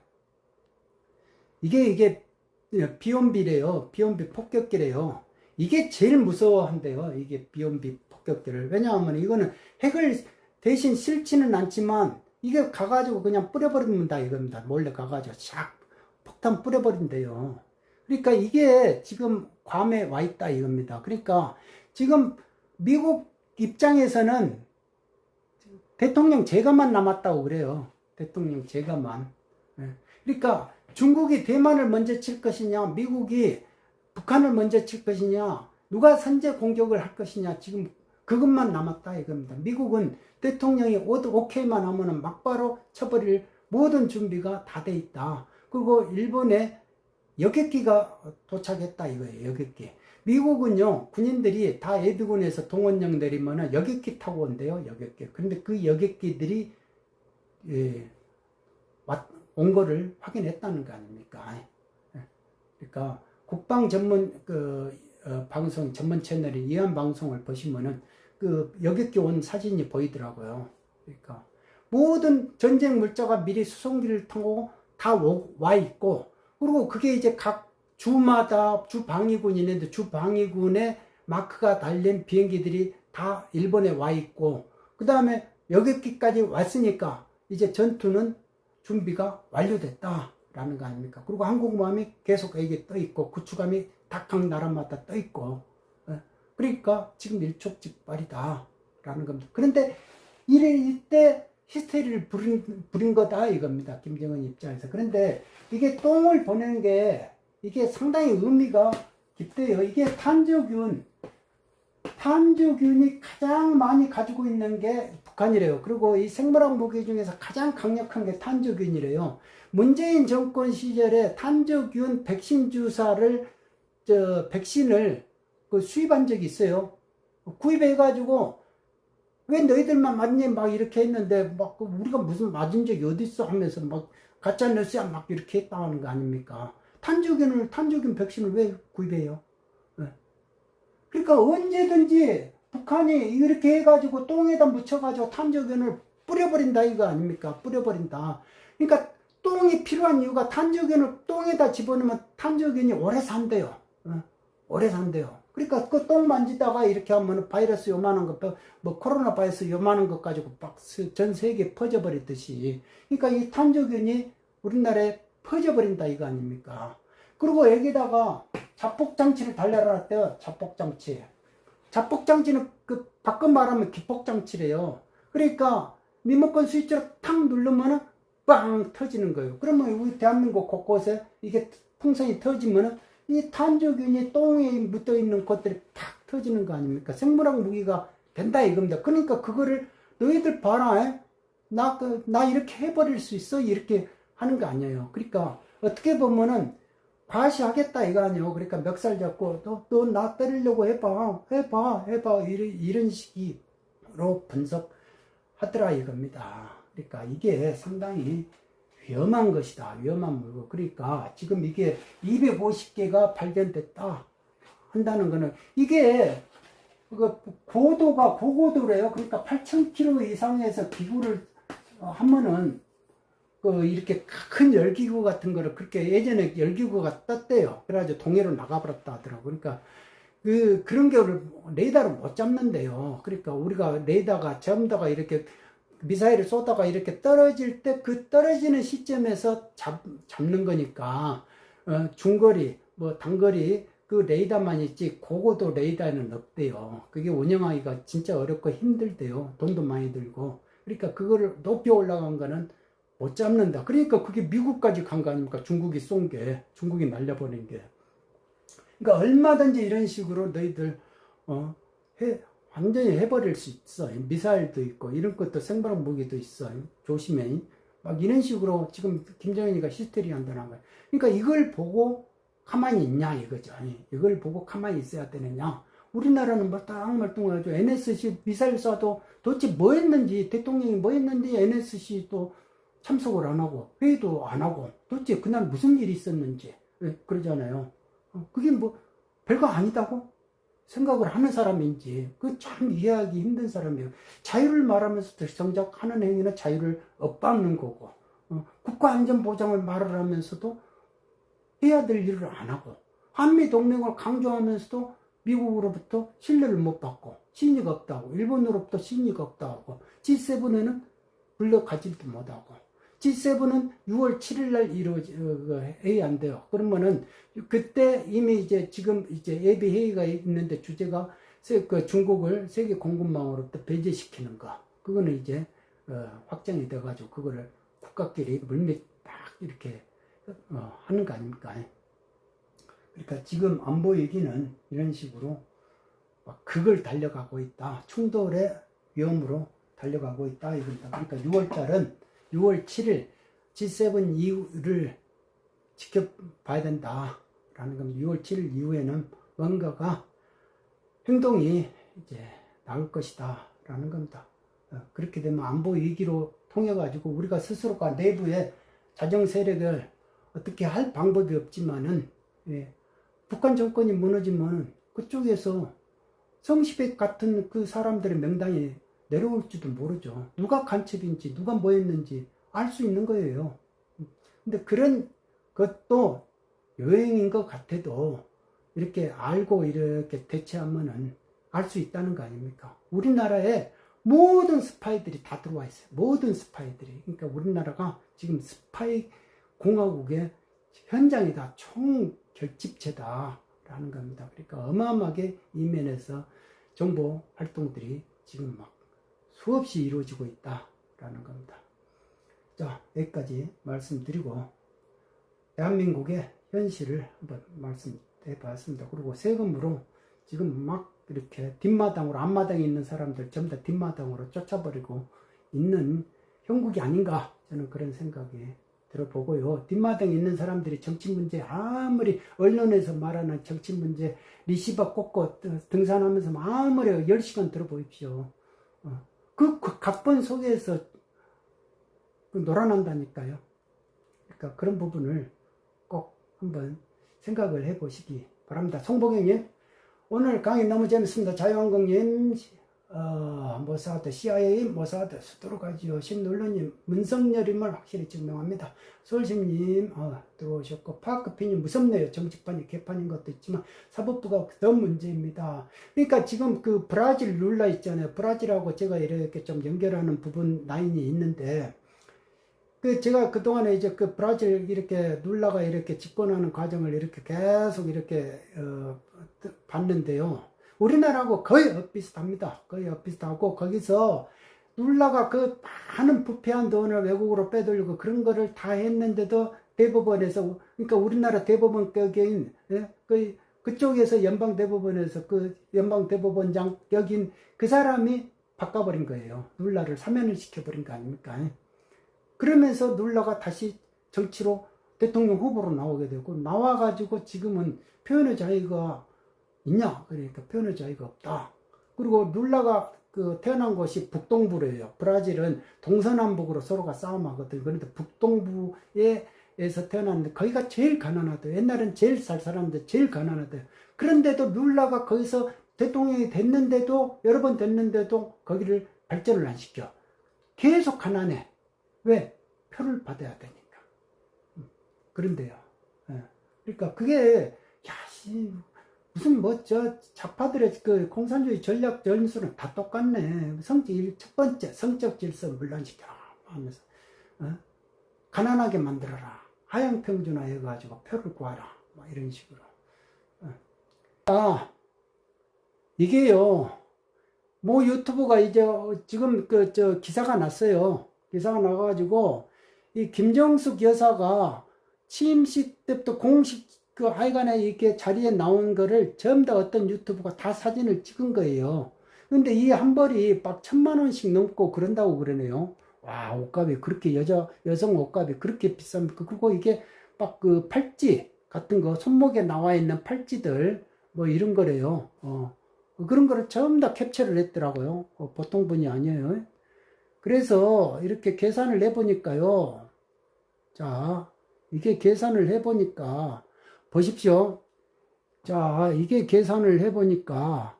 [SPEAKER 1] 비온비래요. 비온비 폭격기래요. 이게 제일 무서워한대요, 이게 비온비 폭격기를. 왜냐하면 이거는 핵을 대신 싫지는 않지만 이게 가가지고 그냥 뿌려버린다 이겁니다. 몰래 가가지고 샥 폭탄 뿌려버린대요. 그러니까 이게 지금 괌에 와 있다 이겁니다. 그러니까 지금 미국 입장에서는 대통령 제가만 남았다고 그래요. 대통령 제가만. 그러니까 중국이 대만을 먼저 칠 것이냐, 미국이 북한을 먼저 칠 것이냐, 누가 선제 공격을 할 것이냐, 지금 그것만 남았다 이겁니다. 미국은 대통령이 오케이만 하면은 막바로 쳐버릴 모든 준비가 다 돼 있다. 그리고 일본에 여객기가 도착했다 이거예요. 여객기. 미국은요, 군인들이 다 예비군에서 동원령 내리면은 여객기 타고 온대요. 여객기. 그런데 그 여객기들이 온 거를 확인했다는 거 아닙니까? 그러니까 국방 전문 방송 전문 채널이 이한 방송을 보시면은 그 여객기 온 사진이 보이더라고요. 그러니까 모든 전쟁 물자가 미리 수송기를 타고 다 와 있고, 그리고 그게 이제 각 주마다 주방위군이 있는데 주방위군의 마크가 달린 비행기들이 다 일본에 와 있고, 그 다음에 여객기까지 왔으니까 이제 전투는 준비가 완료됐다라는 거 아닙니까? 그리고 항공모함이 계속 여기 떠 있고 구축함이 각 나라마다 떠 있고, 그러니까 지금 일촉즉발이다라는 겁니다. 그런데 이때 히스테리를 부린 거다 이겁니다. 김정은 입장에서. 그런데 이게 똥을 보내는 게 이게 상당히 의미가 깊대요. 이게 탄저균이 가장 많이 가지고 있는 게 북한이래요. 그리고 이 생물학 무기 중에서 가장 강력한 게 탄저균이래요. 문재인 정권 시절에 탄저균 백신 주사를 백신을 수입한 적이 있어요. 구입해가지고 왜 너희들만 맞니? 막 이렇게 했는데 막 우리가 무슨 맞은 적이 어딨어 하면서 막 가짜 뉴스야 막 이렇게 했다는 거 아닙니까? 탄저균 백신을 왜 구입해요? 그러니까 언제든지 북한이 이렇게 해가지고 똥에다 묻혀가지고 탄저균을 뿌려버린다 이거 아닙니까? 뿌려버린다. 그러니까 똥이 필요한 이유가 탄저균을 똥에다 집어넣으면 탄저균이 오래 산대요. 오래 산대요. 그러니까 그 똥 만지다가 이렇게 하면 바이러스 요만한 거, 뭐 코로나 바이러스 요만한 것 가지고 막 전 세계에 퍼져버리듯이. 그러니까 이 탄저균이 우리나라에 퍼져버린다 이거 아닙니까? 그리고 여기다가 자폭장치를 달려놨대요. 자폭장치. 자폭장치는 그 바꿔 말하면 기폭장치래요. 그러니까 리모컨 스위치를 탁 누르면은 빵 터지는 거예요. 그러면 우리 대한민국 곳곳에 이게 풍선이 터지면은 이 탄저균이 똥에 묻어있는 것들이 팍 터지는 거 아닙니까? 생물학 무기가 된다 이겁니다. 그러니까 그거를 너희들 봐라. 나 이렇게 해버릴 수 있어? 이렇게 하는 거 아니에요. 그러니까 어떻게 보면은 과시하겠다 이거 아니에요. 그러니까 멱살 잡고 너 나 때리려고 해봐 이런 식으로 분석하더라 이겁니다. 그러니까 이게 상당히 위험한 것이다. 위험한 물건. 그러니까 지금 이게 250개가 발견됐다 한다는 거는 이게 그 고도가 고고도래요. 그러니까 8,000km 이상에서 기구를 하면은 그 이렇게 큰 열기구 같은 거를 그렇게 예전에 열기구가 떴대요. 그래가지고 동해로 나가버렸다 하더라고. 그러니까 그런 거를 레이더를 못 잡는데요. 그러니까 우리가 레이더가 전다가 이렇게 미사일을 쏘다가 이렇게 떨어질 때 그 떨어지는 시점에서 잡는 거니까 중거리 뭐 단거리 그 레이더만 있지 고고도 레이더는 없대요. 그게 운영하기가 진짜 어렵고 힘들대요. 돈도 많이 들고. 그러니까 그거를 높이 올라간 거는 못 잡는다. 그러니까 그게 미국까지 간 거 아닙니까? 중국이 쏜 게, 중국이 날려버린 게. 그러니까 얼마든지 이런 식으로 너희들 완전히 해버릴 수 있어. 미사일도 있고 이런 것도 생발한 무기도 있어. 조심해. 막 이런 식으로 지금 김정은이가 히스테리 한다는 거야. 그러니까 이걸 보고 가만히 있냐 이거죠. 이걸 보고 가만히 있어야 되느냐. 우리나라는 멀뚱멀뚱해가지고 NSC 미사일 쏴도 도대체 뭐 했는지, 대통령이 뭐 했는지 NSC도 참석을 안 하고 회의도 안 하고 도대체 그날 무슨 일이 있었는지 그러잖아요. 그게 뭐 별거 아니다고 생각을 하는 사람인지 그 참 이해하기 힘든 사람이에요. 자유를 말하면서 정작 하는 행위는 자유를 엇박는 거고 국가안전보장을 말을 하면서도 해야 될 일을 안 하고 한미동맹을 강조하면서도 미국으로부터 신뢰를 못 받고 신의가 없다고 일본으로부터 신의가 없다고 G7에는 불러가지도 못하고 G7은 6월 7일 날 회의 안 돼요. 그러면은 그때 이미 이제 지금 이제 예비 회의가 있는데 주제가 그 중국을 세계 공급망으로부터 배제시키는 거. 그거는 이제 확정이 돼가지고 그거를 국가끼리 물밑 딱 이렇게 하는 거 아닙니까? 그러니까 지금 안보 얘기는 이런 식으로 막 그걸 달려가고 있다. 충돌의 위험으로 달려가고 있다 이겁니다. 그러니까 6월 7일 G7 이후를 지켜봐야 된다라는 겁니다. 6월 7일 이후에는 뭔가가 행동이 이제 나올 것이다 라는 겁니다. 그렇게 되면 안보 위기로 통해 가지고 우리가 스스로가 내부의 자정 세력을 어떻게 할 방법이 없지만은 북한 정권이 무너지면 그쪽에서 성시백 같은 그 사람들의 명단이 내려올지도 모르죠. 누가 간첩인지 누가 뭐 했는지 알 수 있는 거예요. 근데 그런 것도 여행인 것 같아도 이렇게 알고 이렇게 대처하면은 알 수 있다는 거 아닙니까? 우리나라에 모든 스파이들이 다 들어와 있어요. 모든 스파이들이. 그러니까 우리나라가 지금 스파이 공화국의 현장이다. 총 결집체다라는 겁니다. 그러니까 어마어마하게 이 면에서 정보 활동들이 지금 막 수없이 이루어지고 있다라는 겁니다. 자, 여기까지 말씀드리고 대한민국의 현실을 한번 말씀해 봤습니다. 그리고 세금으로 지금 막 이렇게 뒷마당으로 앞마당에 있는 사람들 전부 다 뒷마당으로 쫓아버리고 있는 형국이 아닌가 저는 그런 생각이 들어보고요. 뒷마당에 있는 사람들이 정치 문제 아무리 언론에서 말하는 정치 문제 리시버 꽂고 등산하면서 아무리 10시간 들어보십시오. 그 각본 속에서 놀아난다니까요. 그러니까 그런 부분을 꼭 한번 생각을 해보시기 바랍니다. 송복영님, 오늘 강의 너무 재밌습니다. 자유한국님, 모사드, CIA, 모사드, 수도로가지요. 신눌러님, 문성열임을 확실히 증명합니다. 솔심님, 들어오셨고, 파크피님, 무섭네요. 정치판이 개판인 것도 있지만, 사법부가 더 문제입니다. 그러니까 지금 그 브라질 룰라 있잖아요. 브라질하고 제가 이렇게 좀 연결하는 부분 라인이 있는데, 제가 그동안에 이제 그 브라질 이렇게 룰라가 이렇게 집권하는 과정을 이렇게 계속 이렇게, 봤는데요. 우리나라하고 거의 엇비슷합니다. 거의 엇비슷하고, 거기서 룰라가 그 많은 부패한 돈을 외국으로 빼돌리고 그런 거를 다 했는데도 대법원에서, 그러니까 우리나라 대법원격인, 그쪽에서 연방대법원에서 그 연방대법원장 격인 그 사람이 바꿔버린 거예요. 룰라를 사면을 시켜버린 거 아닙니까? 그러면서 룰라가 다시 정치로 대통령 후보로 나오게 되고, 나와가지고 지금은 표현의 자유가 있냐? 그러니까 표현의 자유가 없다. 그리고 룰라가 그 태어난 곳이 북동부래요. 브라질은 동서남북으로 서로가 싸움하거든요. 그런데 북동부에서 태어났는데 거기가 제일 가난하대요. 옛날엔 제일 잘 살았는데 제일 가난하대요. 그런데도 룰라가 거기서 대통령이 됐는데도, 여러 번 됐는데도 거기를 발전을 안 시켜. 계속 가난해. 왜? 표를 받아야 되니까. 그런데요. 예. 그러니까 그게, 야, 무슨 좌파들의 그 공산주의 전략 전술은 다 똑같네. 첫 번째, 성적 질서 물란시켜. 하면서, 가난하게 만들어라. 하향평준화 해가지고 표를 구하라. 뭐 이런 식으로. 이게요, 뭐 유튜브가 이제 지금 기사가 났어요. 기사가 나가지고, 이 김정숙 여사가 취임식 때부터 공식 하여간에 이렇게 자리에 나온 거를 전부 다 어떤 유튜브가 다 사진을 찍은 거예요. 근데 이 한 벌이 막 1,000만 원씩 넘고 그런다고 그러네요. 와, 옷값이 그렇게 여성 옷값이 그렇게 비쌉니까? 그리고 이게 막 그 팔찌 같은 거, 손목에 나와 있는 팔찌들, 뭐 이런 거래요. 그런 거를 전부 다 캡처를 했더라고요. 보통 분이 아니에요. 그래서 이렇게 계산을 해보니까요. 자, 이게 계산을 해보니까, 보십시오. 자, 이게 계산을 해보니까,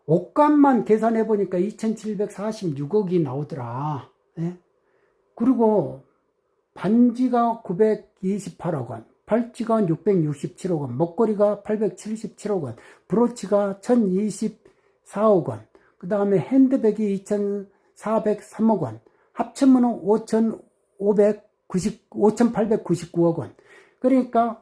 [SPEAKER 1] 옷값만 계산해보니까 2,746억이 나오더라. 예? 그리고 반지가 928억 원, 팔찌가 667억 원, 목걸이가 877억 원, 브로치가 1,024억 원, 그 다음에 핸드백이 2,403억 원, 합치면 5,899억 원. 그러니까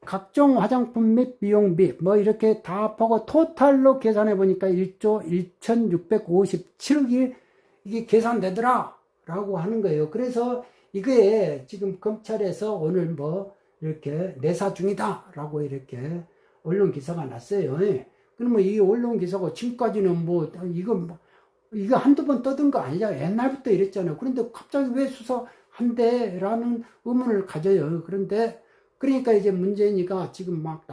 [SPEAKER 1] 각종 화장품 및 비용비 뭐 이렇게 다 보고 토탈로 계산해 보니까 1조 1,657억이 이게 계산되더라 라고 하는 거예요. 그래서 이게 지금 검찰에서 오늘 뭐 이렇게 내사 중이다 라고 이렇게 언론 기사가 났어요. 그러면 이 언론 기사가 지금까지는 뭐 이거 한두 번 떠든 거 아니냐, 옛날부터 이랬잖아요. 그런데 갑자기 왜 수사한대 라는 의문을 가져요. 그런데 그러니까 이제 문재인이가 지금 막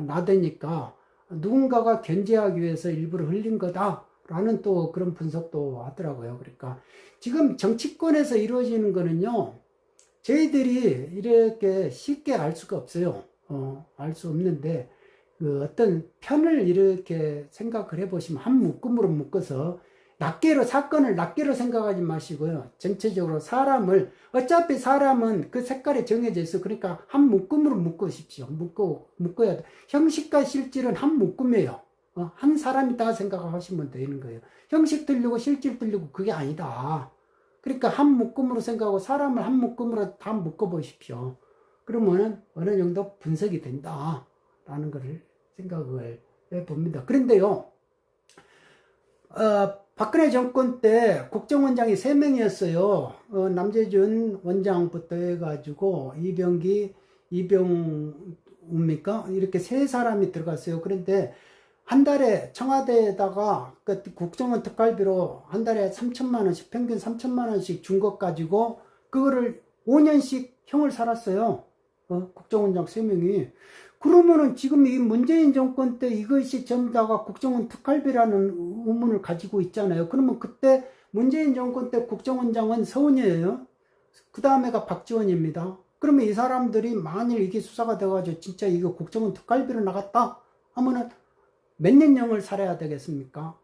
[SPEAKER 1] 나대니까 누군가가 견제하기 위해서 일부러 흘린 거다라는 또 그런 분석도 하더라고요. 그러니까 지금 정치권에서 이루어지는 거는요, 저희들이 이렇게 쉽게 알 수가 없어요. 알 수 없는데, 그 어떤 편을 이렇게 생각을 해보시면 한 묶음으로 묶어서 사건을 낱개로 생각하지 마시고요. 전체적으로 어차피 사람은 그 색깔이 정해져 있어. 그러니까 한 묶음으로 묶으십시오. 묶어야 돼. 형식과 실질은 한 묶음이에요. 한 사람이다 생각하시면 되는 거예요. 형식 들리고 실질 들리고 그게 아니다. 그러니까 한 묶음으로 생각하고 사람을 한 묶음으로 다 묶어보십시오. 그러면 어느 정도 분석이 된다라는 것을 생각을 해봅니다. 그런데요, 박근혜 정권 때 국정원장이 3명이었어요. 남재준 원장부터 해가지고 이병우입니까? 이렇게 3사람이 들어갔어요. 그런데 한 달에 청와대에다가 국정원 특활비로 한 달에 3천만 원씩, 평균 3천만 원씩 준 것 가지고 그거를 5년씩 형을 살았어요. 국정원장 3명이. 그러면은 지금 이 문재인 정권 때 이것이 전부 다가 국정원 특활비라는 의문을 가지고 있잖아요. 그러면 그때 문재인 정권 때 국정원장은 서훈이에요. 그 다음에가 박지원입니다. 그러면 이 사람들이 만일 이게 수사가 돼가지고 진짜 이거 국정원 특활비로 나갔다 하면은 몇 년형을 살아야 되겠습니까?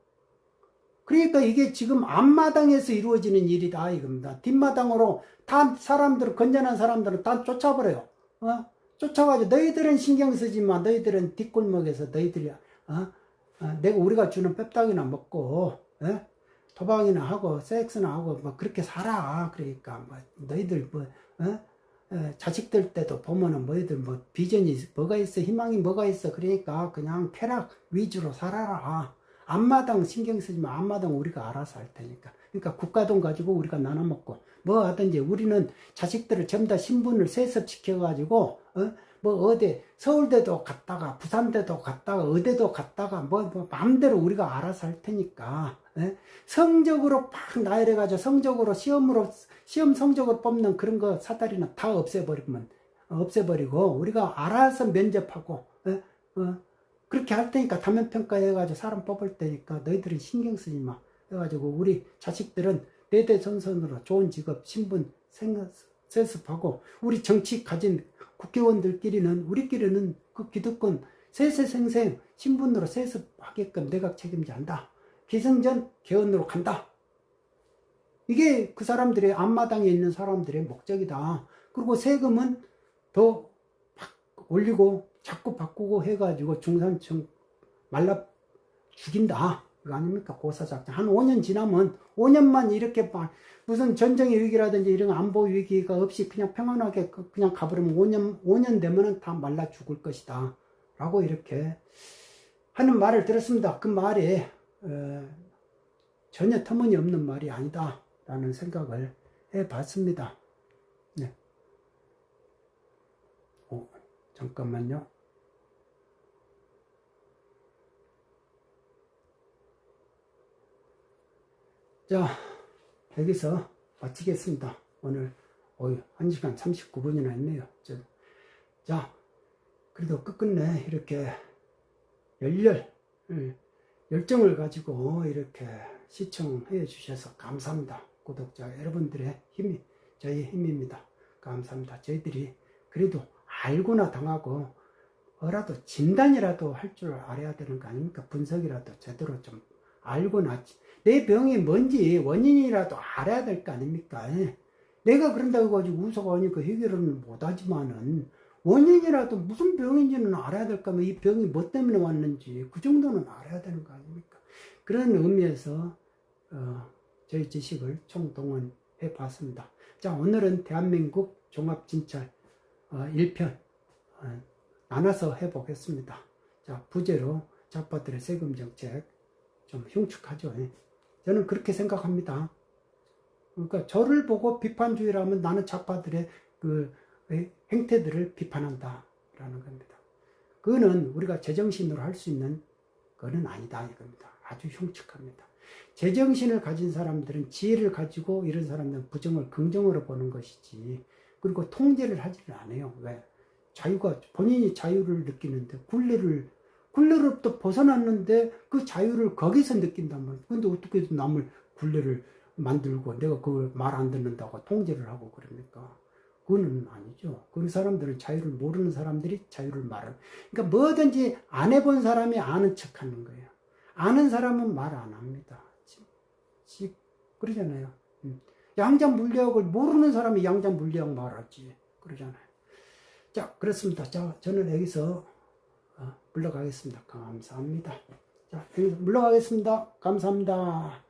[SPEAKER 1] 그러니까 이게 지금 앞마당에서 이루어지는 일이다 이겁니다. 뒷마당으로 다 건전한 사람들은 다 쫓아버려요. 쫓아가지고 너희들은 신경 쓰지 마. 너희들은 뒷골목에서 너희들이 우리가 주는 뺍딱이나 먹고 도박이나 하고 섹스나 하고 뭐 그렇게 살아. 그러니까 뭐 너희들 자식들 때도 보면은 너희들 뭐 비전이 뭐가 있어, 희망이 뭐가 있어. 그러니까 그냥 쾌락 위주로 살아라. 앞마당 신경 쓰지 마. 앞마당 우리가 알아서 할 테니까. 그러니까 국가돈 가지고 우리가 나눠 먹고 뭐 하든지 우리는 자식들을 전부 다 신분을 세습시켜가지고 뭐 어디 서울대도 갔다가 부산대도 갔다가 의대도 갔다가 뭐 마음대로 우리가 알아서 할 테니까 성적으로 팍 나열해가지고 시험 성적으로 뽑는 그런 거 사다리는 다 없애버리고 우리가 알아서 면접하고 그렇게 할 테니까 단면평가 해가지고 사람 뽑을 테니까 너희들은 신경 쓰지 마 해가지고 우리 자식들은 대대손손으로 좋은 직업 신분 세습하고 우리 정치 가진 국회의원들끼리는 우리끼리는 그 기득권 세세생생 신분으로 세습하게끔 내가 책임진다. 기승전 개헌으로 간다. 이게 그 사람들의 앞마당에 있는 사람들의 목적이다. 그리고 세금은 더 올리고 자꾸 바꾸고 해가지고 중산층 말라 죽인다. 이거 아닙니까? 고사작전. 한 5년 지나면 5년만 이렇게 무슨 전쟁의 위기라든지 이런 안보 위기가 없이 그냥 평안하게 그냥 가버리면 5년 되면은 다 말라 죽을 것이다. 라고 이렇게 하는 말을 들었습니다. 그 말이 전혀 터무니없는 말이 아니다. 라는 생각을 해봤습니다. 네. 잠깐만요. 자, 여기서 마치겠습니다. 오늘 1시간 39분이나 했네요. 자, 그래도 끝끝내 이렇게 열정을 가지고 이렇게 시청해 주셔서 감사합니다. 구독자 여러분들의 힘이 저희의 힘입니다. 감사합니다. 저희들이 그래도 알고나 당하고 뭐라도 진단이라도 할 줄 알아야 되는 거 아닙니까? 분석이라도 제대로 좀 알고나 내 병이 뭔지 원인이라도 알아야 될 거 아닙니까? 내가 그런다고 가지고 웃어가니까 해결은 못하지만은 원인이라도 무슨 병인지는 알아야 될 거면 이 병이 뭐 때문에 왔는지 그 정도는 알아야 되는 거 아닙니까? 그런 의미에서 저희 지식을 총동원해 봤습니다. 자, 오늘은 대한민국 종합진찰 1편 나눠서 해보겠습니다. 자, 부제로 좌파들의 세금 정책 좀 흉측하죠. 저는 그렇게 생각합니다. 그러니까 저를 보고 비판주의라면 나는 좌파들의 그 행태들을 비판한다 라는 겁니다. 그거는 우리가 제정신으로 할 수 있는 거는 아니다 이겁니다. 아주 흉측합니다. 제정신을 가진 사람들은 지혜를 가지고 이런 사람들은 부정을 긍정으로 보는 것이지 그리고 통제를 하지를 않아요. 왜? 자유가 본인이 자유를 느끼는데 굴레로부터 벗어났는데 그 자유를 거기서 느낀단 말이에요. 근데 어떻게 남을 굴레를 만들고 내가 그걸 말 안 듣는다고 통제를 하고 그럽니까? 그거는 아니죠. 그 사람들은 자유를 모르는 사람들이 자유를 말하는. 그러니까 뭐든지 안 해본 사람이 아는 척 하는 거예요. 아는 사람은 말 안 합니다. 그러잖아요. 양자 물리학을 모르는 사람이 양자 물리학 말하지. 그러잖아요. 자, 그렇습니다. 자, 저는 여기서 물러가겠습니다. 감사합니다. 자, 여기서 물러가겠습니다. 감사합니다.